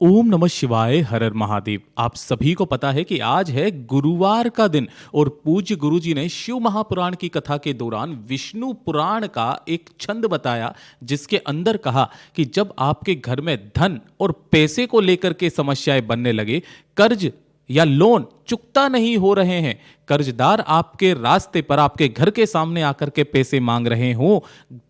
ओम नमः शिवाय। हर हर महादेव। आप सभी को पता है कि आज है गुरुवार का दिन और पूज्य गुरु जी ने शिव महापुराण की कथा के दौरान विष्णु पुराण का एक छंद बताया, जिसके अंदर कहा कि जब आपके घर में धन और पैसे को लेकर के समस्याएं बनने लगे, कर्ज या लोन चुकता नहीं हो रहे हैं, कर्जदार आपके रास्ते पर आपके घर के सामने आकर के पैसे मांग रहे हो,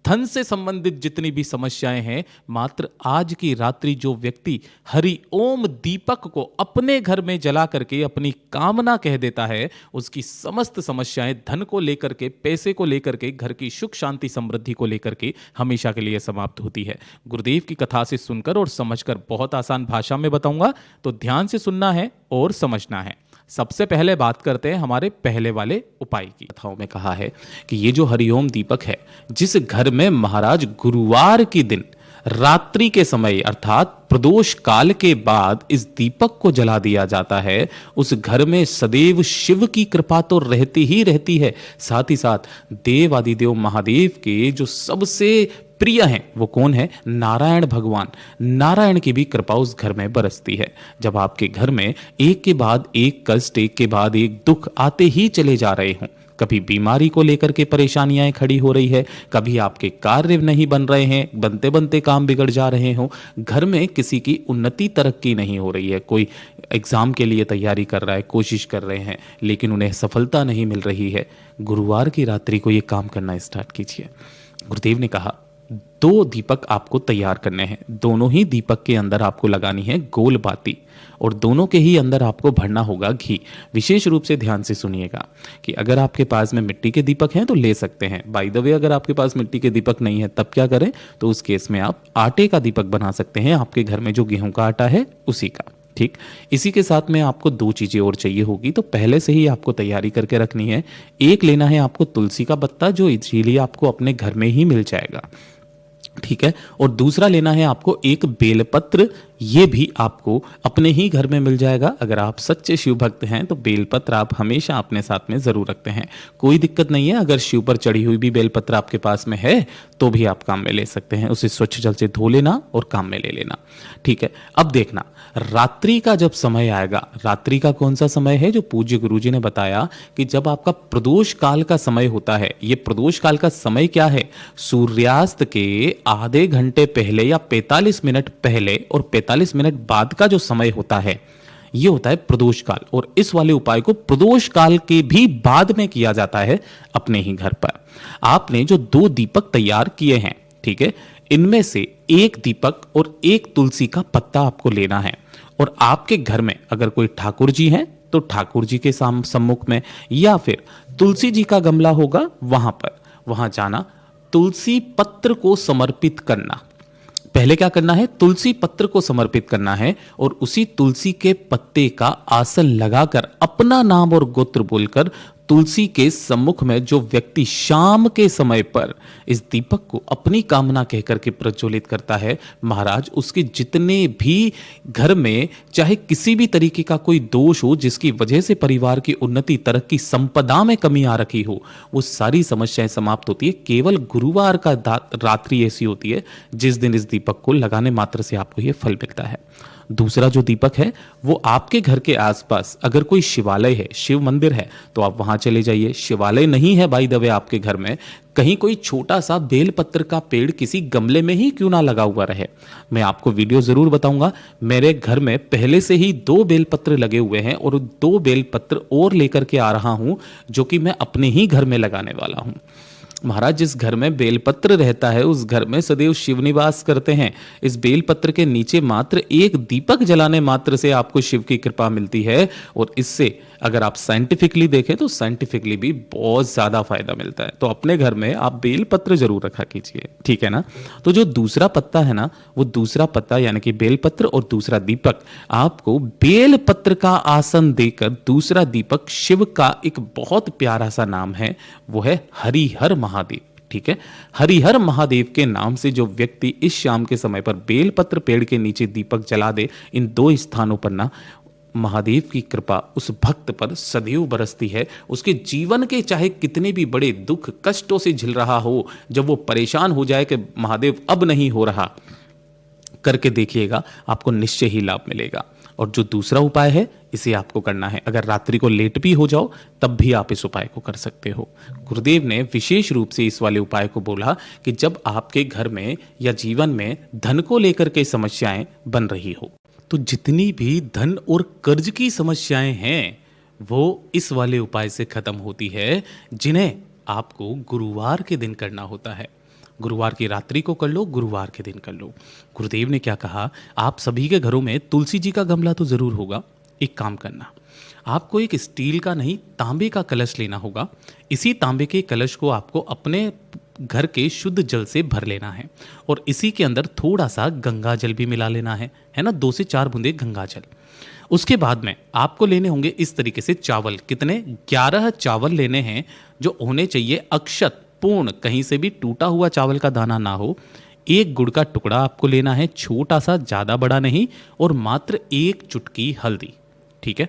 धन से संबंधित जितनी भी समस्याएं हैं, मात्र आज की रात्रि जो व्यक्ति हरि ओम दीपक को अपने घर में जला करके अपनी कामना कह देता है, उसकी समस्त समस्याएं धन को लेकर के, पैसे को लेकर के, घर की सुख शांति समृद्धि को लेकर के हमेशा के लिए समाप्त होती है। गुरुदेव की कथा से सुनकर और समझकर बहुत आसान भाषा में बताऊंगा, तो ध्यान से सुनना है और समझना है। सबसे पहले बात करते हैं हमारे पहले वाले उपाय की। कथाओं में कहा है कि ये जो हरिओम दीपक है, जिस घर में महाराज गुरुवार के दिन रात्रि के समय अर्थात प्रदोष काल के बाद इस दीपक को जला दिया जाता है, उस घर में सदैव शिव की कृपा तो रहती ही रहती है, साथ ही साथ देव आदिदेव महादेव के जो सबसे प्रिय हैं वो कौन है? नारायण भगवान। नारायण की भी कृपा उस घर में बरसती है। जब आपके घर में एक के बाद एक कष्ट, एक के बाद एक दुख आते ही चले जा रहे हों, कभी बीमारी को लेकर के परेशानियां खड़ी हो रही है, कभी आपके कार्य नहीं बन रहे हैं, बनते बनते काम बिगड़ जा रहे हो, घर में किसी की उन्नति तरक्की नहीं हो रही है, कोई एग्जाम के लिए तैयारी कर रहा है, कोशिश कर रहे हैं लेकिन उन्हें सफलता नहीं मिल रही है, गुरुवार की रात्रि को ये काम करना स्टार्ट कीजिए। गुरुदेव ने कहा 2 दीपक आपको तैयार करने हैं। दोनों ही दीपक के अंदर आपको लगानी है गोल बाती और दोनों के ही अंदर आपको भरना होगा घी। विशेष रूप से ध्यान से सुनिएगा कि अगर आपके पास में मिट्टी के दीपक हैं तो ले सकते हैं। बाय द वे, अगर आपके पास मिट्टी के दीपक नहीं है तब क्या करें? तो उस केस में आप आटे का दीपक बना सकते हैं, आपके घर में जो गेहूं का आटा है उसी का। ठीक, इसी के साथ में आपको 2 चीजें और चाहिए होगी, तो पहले से ही आपको तैयारी करके रखनी है। एक लेना है आपको तुलसी का पत्ता, जो इजीली आपको अपने घर में ही मिल जाएगा, ठीक है। और दूसरा लेना है आपको एक बेलपत्र, ये भी आपको अपने ही घर में मिल जाएगा। अगर आप सच्चे शिव भक्त हैं तो बेलपत्र आप हमेशा अपने साथ में जरूर रखते हैं, कोई दिक्कत नहीं है। अगर शिव पर चढ़ी हुई भी बेलपत्र आपके पास में है तो भी आप काम में ले सकते हैं, उसे स्वच्छ जल से धो लेना और काम में ले लेना, ठीक है। अब देखना, रात्रि का जब समय आएगा, रात्रि का कौन सा समय है? जो पूज्य गुरुजी ने बताया कि जब आपका प्रदोष काल का समय होता है। ये प्रदोष काल का समय क्या है? सूर्यास्त के आधे घंटे पहले या 45 मिनट पहले और 45 मिनट बाद का जो समय होता है, ये होता है प्रदोष काल। और इस वाले उपाय को प्रदोष काल के भी बाद में किया जाता है अपने ही घर पर। आपने जो 2 दीपक तैयार किए हैं, ठीक है, इनमें से एक दीपक और एक तुलसी का पत्ता आपको लेना है। और आपके घर में अगर कोई ठाकुर जी हैं तो ठाकुर जी के सम्मुख में, या फिर तुलसी जी का गमला होगा वहां जाना, तुलसी पत्र को समर्पित करना। पहले क्या करना है? तुलसी पत्र को समर्पित करना है और उसी तुलसी के पत्ते का आसन लगाकर अपना नाम और गोत्र बोलकर तुलसी के सम्मुख में जो व्यक्ति शाम के समय पर इस दीपक को अपनी कामना कहकर के प्रज्वलित करता है, महाराज उसके जितने भी घर में चाहे किसी भी तरीके का कोई दोष हो, जिसकी वजह से परिवार की उन्नति तरक्की संपदा में कमी आ रखी हो, वो सारी समस्याएं समाप्त होती है। केवल गुरुवार का रात्रि ऐसी होती है जिस दिन इस दीपक को लगाने मात्र से आपको ये फल मिलता है। दूसरा जो दीपक है वो आपके घर के आसपास अगर कोई शिवालय है, शिव मंदिर है, तो आप वहां चले जाइए। शिवालय नहीं है बाय द वे आपके घर में, कहीं कोई छोटा सा बेलपत्र का पेड़ किसी गमले में ही क्यों ना लगा हुआ रहे। मैं आपको वीडियो जरूर बताऊंगा। मेरे घर में पहले से ही 2 बेलपत्र लगे हुए हैं और 2 बेलपत्र और लेकर के आ रहा हूं, जो कि मैं अपने ही घर में लगाने वाला हूं। महाराज, जिस घर में बेलपत्र रहता है उस घर में सदैव शिव निवास करते हैं। इस बेलपत्र के नीचे मात्र एक दीपक जलाने मात्र से आपको शिव की कृपा मिलती है। और इससे अगर आप साइंटिफिकली देखें तो साइंटिफिकली भी बहुत ज्यादा फायदा मिलता है। तो अपने घर में आप बेलपत्र जरूर रखा कीजिए, ठीक है ना। तो जो दूसरा पत्ता है ना, वो दूसरा पत्ता यानी कि बेलपत्र और दूसरा दीपक, आपको बेलपत्र का आसन देकर दूसरा दीपक, शिव का एक बहुत प्यारा सा नाम है, वो है हरिहर महादेव, ठीक है। हरिहर महादेव के नाम से जो व्यक्ति इस शाम के समय पर बेलपत्र पेड़ के नीचे दीपक जला दे, इन 2 स्थानों पर ना, महादेव की कृपा उस भक्त पर सदैव बरसती है। उसके जीवन के चाहे कितने भी बड़े दुख कष्टों से झिल रहा हो, जब वो परेशान हो जाए कि महादेव अब नहीं हो रहा, करके देखिएगा, आपको निश्चय ही लाभ मिलेगा। और जो दूसरा उपाय है, इसे आपको करना है। अगर रात्रि को लेट भी हो जाओ तब भी आप इस उपाय को कर सकते हो। गुरुदेव ने विशेष रूप से इस वाले उपाय को बोला कि जब आपके घर में या जीवन में धन को लेकर के समस्याएं बन रही हो, तो जितनी भी धन और कर्ज की समस्याएं हैं वो इस वाले उपाय से खत्म होती है, जिन्हें आपको गुरुवार के दिन करना होता है। गुरुवार की रात्रि को कर लो, गुरुवार के दिन कर लो। गुरुदेव ने क्या कहा, आप सभी के घरों में तुलसी जी का गमला तो जरूर होगा। एक काम करना, आपको एक स्टील का नहीं, तांबे का कलश लेना होगा। इसी तांबे के कलश को आपको अपने घर के शुद्ध जल से भर लेना है और इसी के अंदर थोड़ा सा गंगा जल भी मिला लेना है ना, 2 से 4 बूंदे गंगा जल। उसके बाद में आपको लेने होंगे इस तरीके से चावल। कितने? 11 चावल लेने हैं, जो होने चाहिए अक्षत पूर्ण, कहीं से भी टूटा हुआ चावल का दाना ना हो। एक गुड़ का टुकड़ा आपको लेना है, छोटा सा, ज़्यादा बड़ा नहीं, और मात्र 1 चुटकी हल्दी। ठीक है,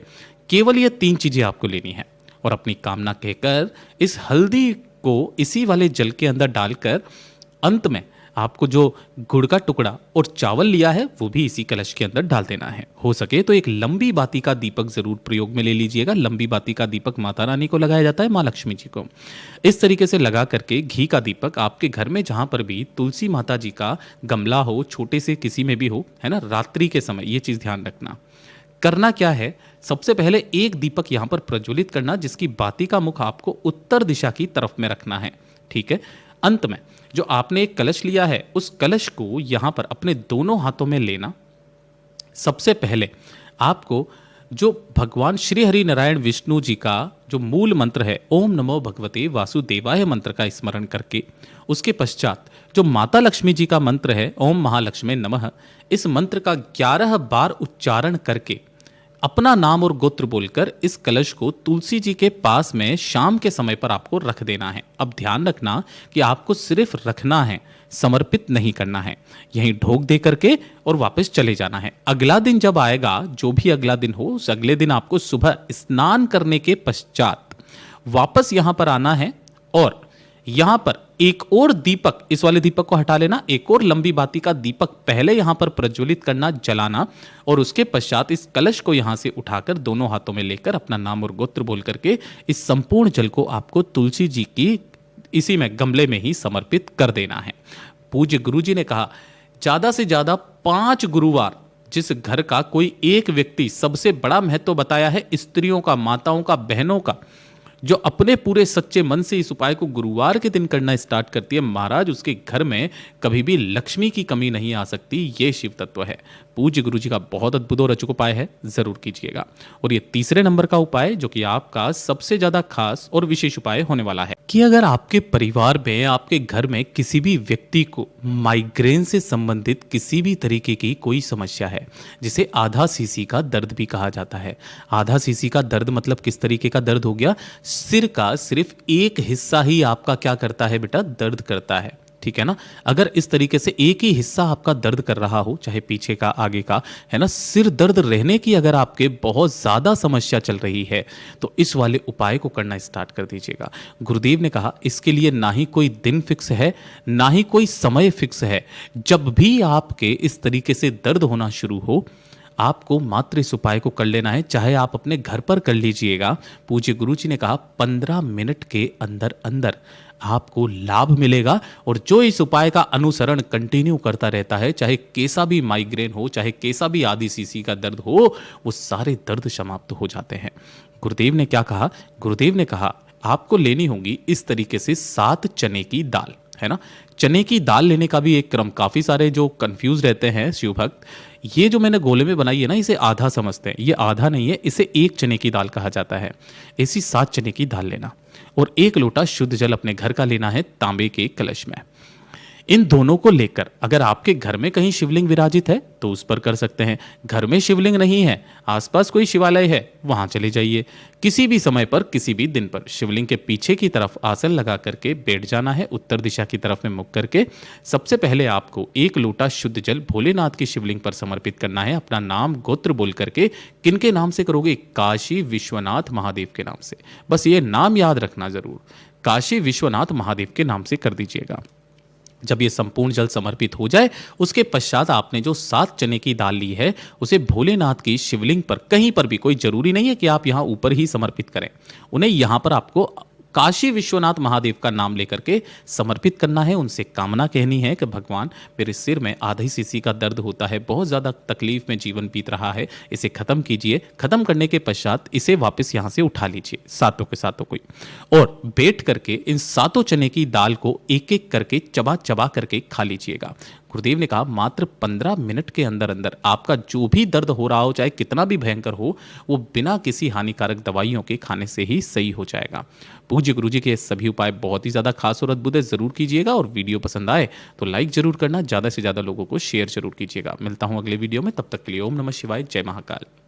केवल ये 3 चीज़ें आपको लेनी है और अपनी कामना कहकर इस हल्दी को इसी वाले जल के अंदर डालकर अंत में आपको जो गुड़ का टुकड़ा और चावल लिया है वो भी इसी कलश के अंदर डाल देना है। हो सके तो एक लंबी बाती का दीपक जरूर प्रयोग में ले लीजिएगा। लंबी बाती का दीपक माता रानी को लगाया जाता है, माँ लक्ष्मी जी को। इस तरीके से लगा करके घी का दीपक आपके घर में जहां पर भी तुलसी माता जी का गमला हो, छोटे से किसी में भी हो, है ना, रात्रि के समय ये चीज ध्यान रखना। करना क्या है, सबसे पहले एक दीपक यहां पर प्रज्वलित करना, जिसकी बाती का मुख आपको उत्तर दिशा की तरफ में रखना है। ठीक है, अंत में जो आपने एक कलश लिया है उस कलश को यहां पर अपने दोनों हाथों में लेना। सबसे पहले आपको जो भगवान श्री हरि नारायण विष्णु जी का जो मूल मंत्र है, ओम नमो भगवते वासुदेवाय मंत्र का स्मरण करके, उसके पश्चात जो माता लक्ष्मी जी का मंत्र है, ओम महालक्ष्मी नमः, इस मंत्र का 11 बार उच्चारण करके अपना नाम और गोत्र बोलकर इस कलश को तुलसी जी के पास में शाम के समय पर आपको रख देना है। अब ध्यान रखना कि आपको सिर्फ रखना है, समर्पित नहीं करना है। यहीं ढोक दे करके और वापस चले जाना है। अगला दिन जब आएगा, जो भी अगला दिन हो, उस अगले दिन आपको सुबह स्नान करने के पश्चात वापस यहां पर आना है और यहां पर एक और दीपक, इस वाले दीपक को हटा लेना, एक और लंबी बाती का दीपक पहले यहां पर प्रज्वलित करना, जलाना, और उसके पश्चात इस कलश को यहां से उठाकर दोनों हाथों में लेकर अपना नाम और गोत्र बोल करके इस संपूर्ण जल को आपको तुलसी जी की इसी में गमले में ही समर्पित कर देना है। पूज्य गुरु जी ने कहा, ज्यादा से ज्यादा 5 गुरुवार जिस घर का कोई एक व्यक्ति, सबसे बड़ा महत्व बताया है स्त्रियों का, माताओं का, बहनों का, जो अपने पूरे सच्चे मन से इस उपाय को गुरुवार के दिन करना स्टार्ट करती है, महाराज उसके घर में कभी भी लक्ष्मी की कमी नहीं आ सकती। ये शिव तत्व है। पूज्य गुरु जी का बहुत अद्भुत और अचूक उपाय है, जरूर कीजिएगा। और ये तीसरे नंबर का उपाय, जो कि आपका सबसे ज्यादा खास और विशेष उपाय होने वाला है, कि अगर आपके परिवार में, आपके घर में किसी भी व्यक्ति को माइग्रेन से संबंधित किसी भी तरीके की कोई समस्या है, जिसे आधा सीसी का दर्द भी कहा जाता है। आधा सीसी का दर्द मतलब किस तरीके का दर्द हो गया? सिर का सिर्फ एक हिस्सा ही आपका क्या करता है बेटा? दर्द करता है। ठीक है ना। अगर इस तरीके से एक ही हिस्सा आपका दर्द कर रहा हो, चाहे पीछे का, आगे का, है ना, सिर दर्द रहने की अगर आपके बहुत ज्यादा समस्या चल रही है, तो इस वाले उपाय को करना स्टार्ट कर दीजिएगा। गुरुदेव ने कहा, इसके लिए ना ही कोई दिन फिक्स है, ना ही कोई समय फिक्स है। जब भी आपके इस तरीके से दर्द होना शुरू हो, आपको मात्र इस उपाय को कर लेना है। चाहे आप अपने घर पर कर लीजिएगा। पूज्य गुरु जी ने कहा 15 मिनट के अंदर अंदर आपको लाभ मिलेगा। और जो इस उपाय का अनुसरण कंटिन्यू करता रहता है, चाहे कैसा भी माइग्रेन हो, चाहे कैसा भी आधी सीसी का दर्द हो, वो सारे दर्द समाप्त हो जाते हैं। गुरुदेव ने क्या कहा? गुरुदेव ने कहा आपको लेनी होगी इस तरीके से 7 चने की दाल, है ना। चने की दाल लेने का भी एक क्रम, काफी सारे जो कंफ्यूज रहते हैं शिव भक्त, ये जो मैंने गोले में बनाई है ना, इसे आधा समझते हैं। ये आधा नहीं है, इसे 1 चने की दाल कहा जाता है। ऐसी 7 चने की दाल लेना और 1 लोटा शुद्ध जल अपने घर का लेना है, तांबे के कलश में। इन दोनों को लेकर, अगर आपके घर में कहीं शिवलिंग विराजित है तो उस पर कर सकते हैं। घर में शिवलिंग नहीं है, आसपास कोई शिवालय है, वहां चले जाइए। किसी भी समय पर, किसी भी दिन पर शिवलिंग के पीछे की तरफ आसन लगा करके बैठ जाना है, उत्तर दिशा की तरफ में मुख करके। सबसे पहले आपको 1 लोटा शुद्ध जल भोलेनाथ की शिवलिंग पर समर्पित करना है, अपना नाम गोत्र बोल करके। किनके नाम से करोगे? काशी विश्वनाथ महादेव के नाम से। बस ये नाम याद रखना जरूर, काशी विश्वनाथ महादेव के नाम से कर दीजिएगा। जब ये संपूर्ण जल समर्पित हो जाए, उसके पश्चात आपने जो 7 चने की दाल ली है, उसे भोलेनाथ की शिवलिंग पर कहीं पर भी, कोई जरूरी नहीं है कि आप यहाँ ऊपर ही समर्पित करें, उन्हें यहाँ पर आपको काशी विश्वनाथ महादेव का नाम लेकर के समर्पित करना है। उनसे कामना कहनी है कि भगवान, मेरे सिर में आधी सीसी का दर्द होता है, बहुत ज़्यादा तकलीफ में जीवन बीत रहा है, इसे ख़त्म कीजिए। ख़त्म करने के पश्चात इसे वापस यहाँ से उठा लीजिए, सातों के सातों को, और बैठ करके इन सातों चने की दाल को एक एक करके चबा चबा करके खा लीजिएगा। गुरुदेव ने कहा मात्र 15 मिनट के अंदर अंदर आपका जो भी दर्द हो रहा हो, चाहे कितना भी भयंकर हो, वो बिना किसी हानिकारक दवाइयों के खाने से ही सही हो जाएगा। पूज्य गुरुजी के सभी उपाय बहुत ही ज़्यादा खास और अद्भुत है, ज़रूर कीजिएगा। और वीडियो पसंद आए तो लाइक जरूर करना, ज़्यादा से ज़्यादा लोगों को शेयर जरूर कीजिएगा। मिलता हूँ अगले वीडियो में, तब तक के लिए ओम नमः शिवाय, जय महाकाल।